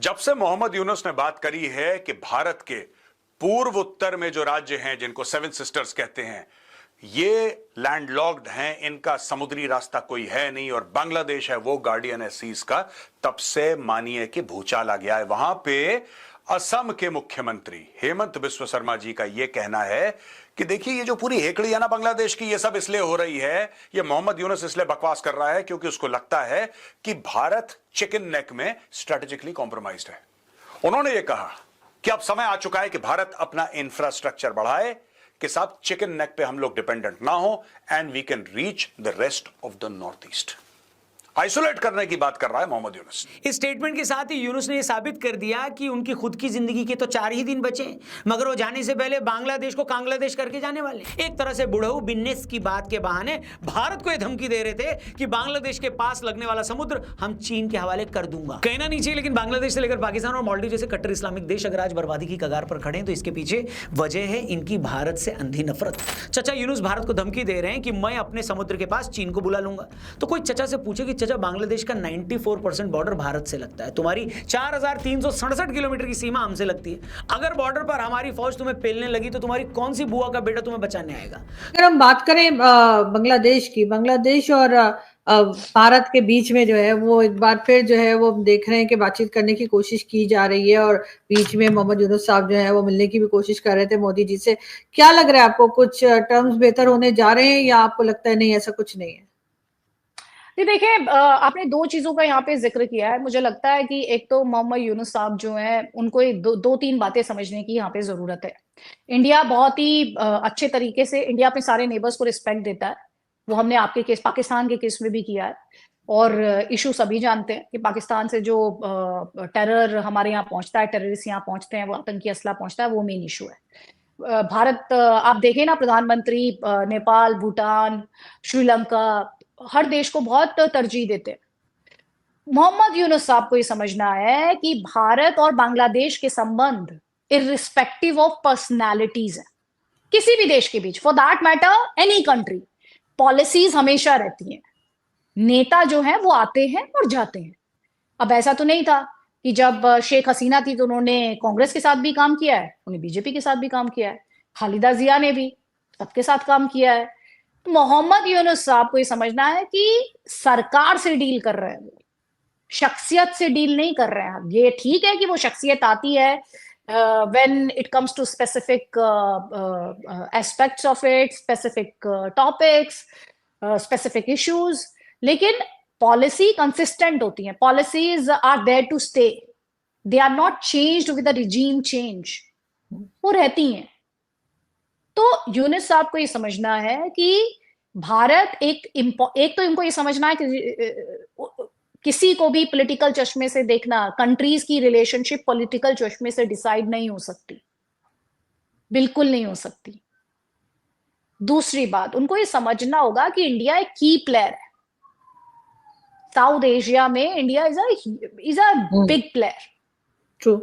जब से मोहम्मद यूनुस ने बात करी है कि भारत के पूर्व उत्तर में जो राज्य हैं जिनको सेवन सिस्टर्स कहते हैं ये लैंडलॉक्ड हैं, इनका समुद्री रास्ता कोई है नहीं और बांग्लादेश है वो गार्डियन है सीज का, तब से मानिए कि भूचाल आ गया है। वहां पे असम के मुख्यमंत्री हेमंत बिस्व शर्मा जी का यह कहना है कि देखिए ये जो पूरी हेकड़ी है ना बांग्लादेश की, ये सब इसलिए हो रही है, ये मोहम्मद यूनुस इसलिए बकवास कर रहा है क्योंकि उसको लगता है कि भारत चिकन नेक में स्ट्रेटेजिकली कॉम्प्रोमाइज्ड है। उन्होंने ये कहा कि अब समय आ चुका है कि भारत अपना इंफ्रास्ट्रक्चर बढ़ाए कि साहब चिकन नेक पे हम लोग डिपेंडेंट ना हो and we can reach the rest of the north east. Isolate करने की बात कर रहा है मोहम्मद यूनुस। इस स्टेटमेंट के साथ ही यूनुस ने यह साबित कर दिया कि उनकी खुद की जिंदगी के तो 4 ही दिन बचे, मगर वो जाने से पहले बांग्लादेश को कांग्लादेश करके जाने वाले। एक तरह से बुढ़ऊ बिजनेस की बात के बहाने भारत को यह धमकी दे रहे थे कि बांग्लादेश के पास लगने वाला समुद्र हम चीन के हवाले कर दूंगा। कहना नहीं चाहिए, लेकिन बांग्लादेश से लेकर पाकिस्तान और मालदीव जैसे कट्टर इस्लामिक देश अगर आज बर्बादी की कगार पर खड़े हैं तो इसके पीछे वजह है इनकी भारत से अंधी नफरत। चचा यूनुस भारत को धमकी दे रहे हैं कि मैं अपने समुद्र के पास चीन को बुला लूंगा। तो कोई चचा से पूछे कि चचा बांग्लादेश का 94% बॉर्डर भारत से लगता है, तुम्हारी 4367 किलोमीटर की सीमा हमसे लगती है। अगर बॉर्डर पर हमारी फौज तुम्हें पेलने लगी तो तुम्हारी कौन सी बुआ का बेटा तुम्हें बचाने आएगा। अगर हम बात करें बांग्लादेश की, बांग्लादेश और भारत के बीच में जो है वो एक बार फिर जो है वो देख रहे हैं कि बातचीत करने की कोशिश की जा रही है और बीच में मोहम्मद यूनुस साहब जो है वो मिलने की भी कोशिश कर रहे थे मोदी जी से। क्या लग रहा है आपको, कुछ टर्म्स बेहतर होने जा रहे हैं या आपको लगता है नहीं ऐसा कुछ नहीं है? देखिए, आपने 2 चीजों का यहाँ पे जिक्र किया है। मुझे लगता है कि एक तो मोहम्मद यूनुस साहब जो हैं उनको 2-3 बातें समझने की यहाँ पे जरूरत है। इंडिया बहुत ही अच्छे तरीके से इंडिया अपने सारे नेबर्स को रिस्पेक्ट देता है। वो हमने आपके केस पाकिस्तान के केस में भी किया है और इशू सभी जानते हैं कि पाकिस्तान से जो टेरर हमारे यहाँ पहुंचता है, टेररिस्ट यहाँ पहुंचते हैं, वो आतंकी असला पहुंचता है, वो मेन इशू है। भारत, आप देखें ना, प्रधानमंत्री नेपाल, भूटान, श्रीलंका, हर देश को बहुत तरजीह देते हैं। मोहम्मद यूनुस साहब को ये समझना है कि भारत और बांग्लादेश के संबंध इररिस्पेक्टिव ऑफ पर्सनालिटीज है किसी भी देश के बीच, for that matter any country. Policies हमेशा रहती हैं, नेता जो हैं वो आते हैं और जाते हैं। अब ऐसा तो नहीं था कि जब शेख हसीना थी तो उन्होंने कांग्रेस के साथ भी काम किया है, उन्हें बीजेपी के साथ भी काम किया है, खालिदा जिया ने भी सबके साथ काम किया है। तो मोहम्मद यूनुस साहब को ये समझना है कि सरकार से डील कर रहे हैं, वो शख्सियत से डील नहीं कर रहे हैं। ये ठीक है कि वो शख्सियत आती है when it comes to specific aspects of it, specific topics, specific issues, लेकिन पॉलिसी कंसिस्टेंट होती है। Policies are there to stay, they are not changed with the regime change, वो रहती हैं। तो यूनुस साहब को ये समझना है कि भारत एक तो इनको ये समझना है कि किसी को भी पॉलिटिकल चश्मे से देखना, कंट्रीज की रिलेशनशिप पॉलिटिकल चश्मे से डिसाइड नहीं हो सकती, बिल्कुल नहीं हो सकती। दूसरी बात, उनको ये समझना होगा कि इंडिया एक की प्लेयर है साउथ एशिया में। India is a big player. True.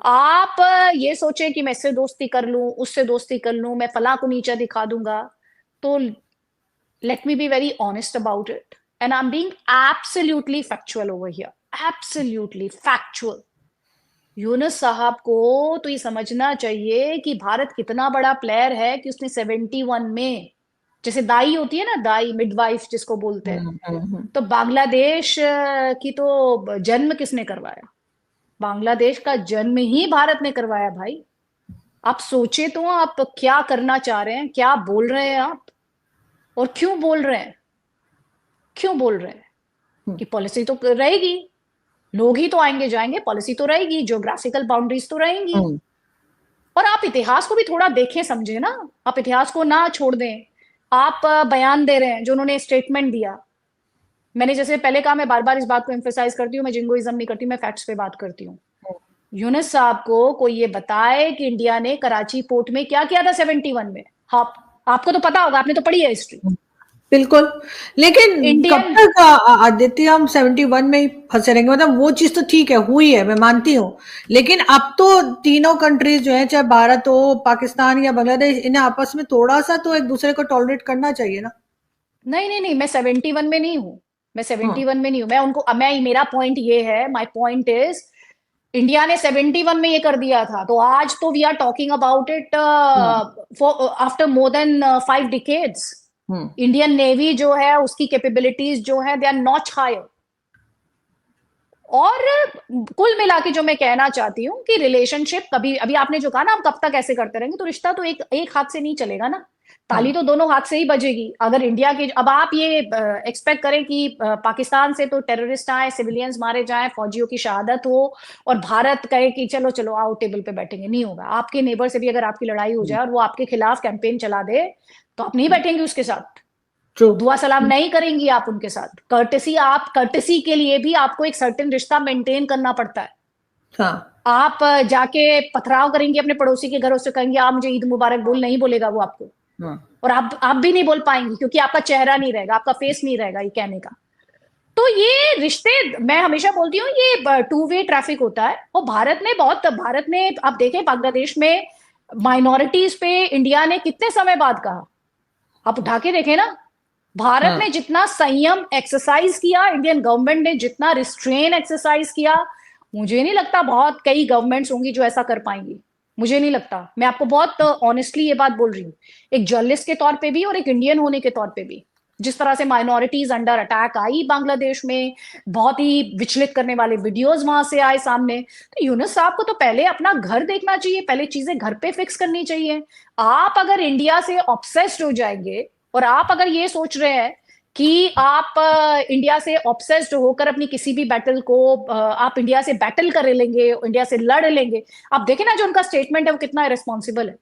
आप ये सोचें कि मैं इससे दोस्ती कर लूं, उससे दोस्ती कर लूं, मैं फलां को नीचा दिखा दूंगा, तो let me be very honest about it and I am being absolutely factual over here, absolutely factual. Yunus साहब को तो ये समझना चाहिए कि भारत कितना बड़ा प्लेयर है कि उसने 71 में, जैसे दाई होती है ना, दाई मिडवाइफ जिसको बोलते हैं, तो बांग्लादेश की तो जन्म किसने करवाया? बांग्लादेश का जन्म ही भारत ने करवाया भाई। आप सोचे तो आप क्या करना चाह रहे हैं, क्या बोल रहे हैं आप, और क्यों बोल रहे हैं? क्यों बोल रहे हैं कि पॉलिसी तो रहेगी, लोग ही तो आएंगे जाएंगे, पॉलिसी तो रहेगी, ज्योग्राफिकल बाउंड्रीज तो रहेंगी। और आप इतिहास को भी थोड़ा देखें समझे ना, आप इतिहास को ना छोड़ दें। आप बयान दे रहे हैं, जो उन्होंने स्टेटमेंट दिया, मैंने जैसे पहले कहा, मैं बार बार इस बात को एम्फेसाइज करती हूँ, मैं जिंगोइज्म नहीं करती, मैं फैक्ट्स पे बात करती हूँ। यूनुस साहब को कोई ये बताए कि इंडिया ने कराची पोर्ट में क्या किया था 71 में। हाँ, आपको तो पता होगा, आपने तो पढ़ी है हिस्ट्री। बिल्कुल, लेकिन कब तक आदित्य हम 71 में ही फंसे रहेंगे? मतलब वो चीज तो ठीक है, हुई है, मैं मानती हूँ, लेकिन अब तो तीनों कंट्रीज जो है, चाहे भारत हो, पाकिस्तान या बांग्लादेश, इन्हें आपस में थोड़ा सा तो एक दूसरे को टॉलरेट करना चाहिए ना। नहीं, मैं 71 में नहीं हूँ, मैं 71 में नहीं हूँ। मैं उनको, मेरा पॉइंट ये है, माई पॉइंट इज इंडिया ने 71 में ये कर दिया था, तो आज तो we are talking about it for after more than 5 decades. Indian navy जो है उसकी कैपेबिलिटीज जो है दे आर नॉट हायर। और कुल मिला के जो मैं कहना चाहती हूँ कि रिलेशनशिप कभी, अभी आपने जो कहा ना हम कब तक ऐसे करते रहेंगे, तो रिश्ता तो एक हाथ से नहीं चलेगा ना, ताली तो दोनों हाथ से ही बजेगी। अगर इंडिया के, अब आप ये एक्सपेक्ट करें कि पाकिस्तान से तो टेररिस्ट आए, सिविलियंस मारे जाएं, फौजियों की शहादत हो, और भारत कहे कि चलो चलो आओ टेबल पे बैठेंगे, नहीं होगा। आपके नेबर से भी अगर आपकी लड़ाई हो जाए और वो आपके खिलाफ कैंपेन चला दे, तो आप नहीं बैठेंगे उसके साथ, दुआ सलाम नहीं करेंगी आप उनके साथ। कर्टेसी के लिए भी आपको एक सर्टेन रिश्ता मेंटेन करना पड़ता है। हाँ। आप जाके पथराव करेंगे अपने पड़ोसी के घरों से, कहेंगे आप मुझे ईद मुबारक बोल, नहीं बोलेगा वो आपको, और आप भी नहीं बोल पाएंगे क्योंकि आपका चेहरा नहीं रहेगा, आपका फेस नहीं रहेगा ये कहने का। तो ये रिश्ते, मैं हमेशा बोलती हूँ ये 2 वे ट्रैफिक होता है। और भारत ने आप देखें बांग्लादेश में माइनॉरिटीज पे इंडिया ने कितने समय बाद कहा, आप उठा के देखें ना। भारत ने जितना संयम एक्सरसाइज किया, इंडियन गवर्नमेंट ने जितना रिस्ट्रेन एक्सरसाइज किया, मुझे नहीं लगता बहुत कई गवर्नमेंट्स होंगी जो ऐसा कर पाएंगी, मुझे नहीं लगता। मैं आपको बहुत ऑनेस्टली ये बात बोल रही हूँ, एक जर्नलिस्ट के तौर पे भी और एक इंडियन होने के तौर पे भी। जिस तरह से माइनॉरिटीज अंडर अटैक आई बांग्लादेश में, बहुत ही विचलित करने वाले वीडियोस वहां से आए सामने, तो यूनुस साहब को तो पहले अपना घर देखना चाहिए, पहले चीजें घर पे फिक्स करनी चाहिए। आप अगर इंडिया से ऑब्सेस्ड हो जाएंगे और आप अगर ये सोच रहे हैं कि आप इंडिया से ऑब्सेस्ड होकर अपनी किसी भी बैटल को आप इंडिया से बैटल कर लेंगे, इंडिया से लड़ लेंगे, आप देखें ना जो उनका स्टेटमेंट है वो कितना इरेस्पॉन्सिबल है।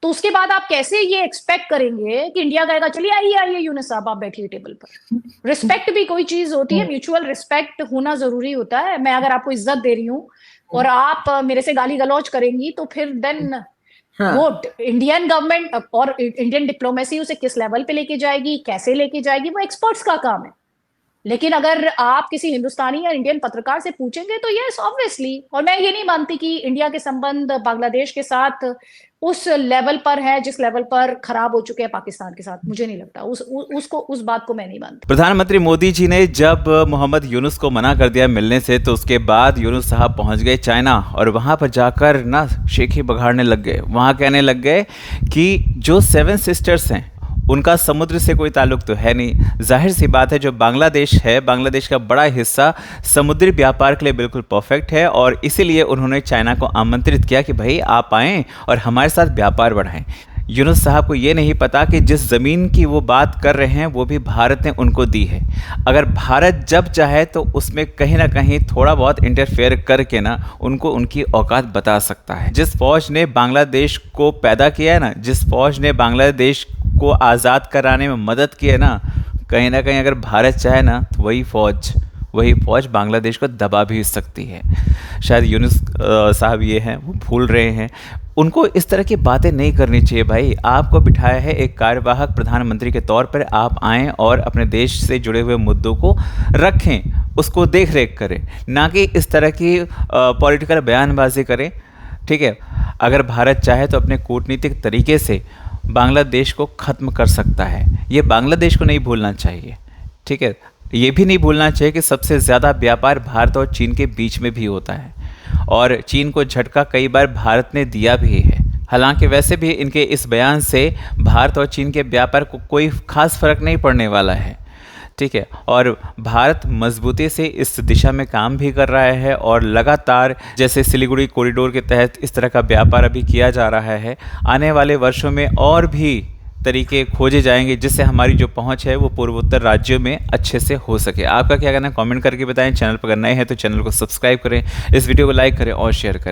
तो उसके बाद आप कैसे ये एक्सपेक्ट करेंगे कि इंडिया कहेगा चलिए आइए यूनुस साहब आप बैठिए टेबल पर। रिस्पेक्ट भी कोई चीज होती है, म्यूचुअल रिस्पेक्ट होना जरूरी होता है। मैं अगर आपको इज्जत दे रही हूँ और आप मेरे से गाली गलौज करेंगी, तो फिर देन वो इंडियन गवर्नमेंट और इंडियन डिप्लोमेसी उसे किस लेवल पे लेके जाएगी, कैसे लेके जाएगी, वो एक्सपर्ट्स का काम है। लेकिन अगर आप किसी हिंदुस्तानी या इंडियन पत्रकार से पूछेंगे तो यस ऑब्वियसली, और मैं ये नहीं मानती कि इंडिया के संबंध बांग्लादेश के साथ उस लेवल पर है जिस लेवल पर खराब हो चुके हैं पाकिस्तान के साथ, मुझे नहीं लगता। उस बात को मैं नहीं मानती। प्रधानमंत्री मोदी जी ने जब मोहम्मद यूनुस को मना कर दिया मिलने से, तो उसके बाद यूनुस साहब पहुंच गए चाइना और वहां पर जाकर ना शेखी बघाड़ने लग गए। वहां कहने लग गए कि जो 7 सिस्टर्स हैं उनका समुद्र से कोई ताल्लुक तो है नहीं। जाहिर सी बात है, जो बांग्लादेश है, बांग्लादेश का बड़ा हिस्सा समुद्री व्यापार के लिए बिल्कुल परफेक्ट है, और इसीलिए उन्होंने चाइना को आमंत्रित किया कि भाई आप आएँ और हमारे साथ व्यापार बढ़ाएं। यूनुस साहब को ये नहीं पता कि जिस ज़मीन की वो बात कर रहे हैं वो भी भारत ने उनको दी है। अगर भारत जब चाहे तो उसमें कहीं ना कहीं थोड़ा बहुत इंटरफेयर करके ना उनको उनकी औकात बता सकता है। जिस फौज ने बांग्लादेश को पैदा किया है ना, जिस फौज ने बांग्लादेश को आज़ाद कराने में मदद की है ना कहीं अगर भारत चाहे ना तो वही फौज बांग्लादेश को दबा भी सकती है। शायद यूनुस साहब ये हैं वो भूल रहे हैं। उनको इस तरह की बातें नहीं करनी चाहिए भाई। आपको बिठाया है एक कार्यवाहक प्रधानमंत्री के तौर पर, आप आएँ और अपने देश से जुड़े हुए मुद्दों को रखें, उसको देख रेख करें, ना कि इस तरह की पॉलिटिकल बयानबाजी करें। ठीक है, अगर भारत चाहे तो अपने कूटनीतिक तरीके से बांग्लादेश को ख़त्म कर सकता है। ये बांग्लादेश को नहीं भूलना चाहिए। ठीक है, ये भी नहीं भूलना चाहिए कि सबसे ज़्यादा व्यापार भारत और चीन के बीच में भी होता है, और चीन को झटका कई बार भारत ने दिया भी है। हालांकि वैसे भी इनके इस बयान से भारत और चीन के व्यापार को कोई खास फर्क नहीं पड़ने वाला है। ठीक है, और भारत मजबूती से इस दिशा में काम भी कर रहा है, और लगातार जैसे सिलीगुड़ी कॉरिडोर के तहत इस तरह का व्यापार अभी किया जा रहा है। आने वाले वर्षों में और भी तरीके खोजे जाएंगे जिससे हमारी जो पहुंच है वो पूर्वोत्तर राज्यों में अच्छे से हो सके। आपका क्या कहना है कमेंट करके बताएं। चैनल पर अगर नए हैं तो चैनल को सब्सक्राइब करें, इस वीडियो को लाइक करें और शेयर करें।